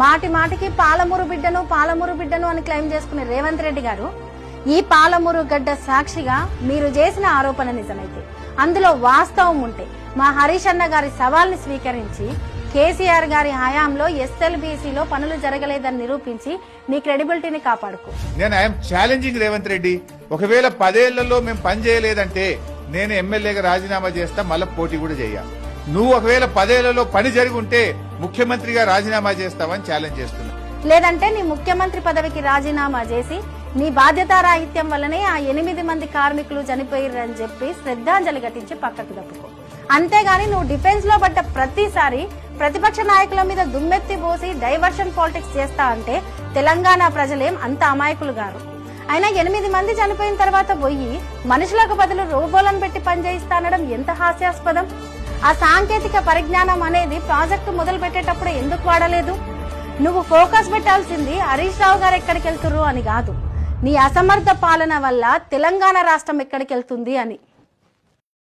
మాటి మాటికి పాలమూరు బిడ్డను అని క్లెయిమ్ చేసుకునే రేవంత్ రెడ్డి గారు ఈ పాలమూరు గడ్డ సాక్షిగా మీరు చేసిన ఆరోపణ నిజమైతే, అందులో వాస్తవం ఉంటే మా హరీష్ అన్న గారి సవాల్ని స్వీకరించి కేసీఆర్ గారి హయాంలో ఎస్ఎల్బీసీలో పనులు జరగలేదని నిరూపించి నీ క్రెడిబిలిటీని కాపాడుకో. నేను ఐఎమ్ ఛాలెంజింగ్ రేవంత్ రెడ్డి. ఒకవేళ 10 ఏళ్లలో మేము పని చేయలేదంటే నేను ఎమ్మెల్యేగా రాజీనామా చేస్తా, మళ్ళీ పోటీ కూడా చేయాలి. నువ్వు ఒకవేళ 10 ఏళ్లలో పని జరిగి ఉంటే ముఖ్యమంత్రిగా రాజీనామా చేస్తావని ఛాలెంజ్ చేస్తున్నా. లేదంటే నీ ముఖ్యమంత్రి పదవికి రాజీనామా చేసి నీ బాధ్యతారాహిత్యం వల్లనే ఆ 8 మంది కార్మికులు చనిపోయారని చెప్పి శ్రద్ధాంజలి ఘటించి పక్కకు తప్పుకో. అంతేగాని నువ్వు డిఫెన్స్ లో పడ్డ ప్రతిసారి ప్రతిపక్ష నాయకుల మీద దుమ్మెత్తి పోసి డైవర్షన్ పాలిటిక్స్ చేస్తా అంటే తెలంగాణ ప్రజలేం అంత అమాయకులు గారు. అయినా 8 మంది చనిపోయిన తర్వాత పోయి మనుషులకు బదులు రోబోలను పెట్టి పనిచేయిస్తా అనడం ఎంత హాస్యాస్పదం. ఆ సాంకేతిక పరిజ్ఞానం అనేది ప్రాజెక్టు మొదలు పెట్టేటప్పుడు ఎందుకు వాడలేదు? నువ్వు ఫోకస్ పెట్టాల్సింది హరీష్ రావు గారు ఎక్కడికి వెళ్తుర్రు అని కాదు, నీ అసమర్థ పాలన వల్ల తెలంగాణ రాష్ట్రం ఎక్కడికి వెళ్తుంది అని.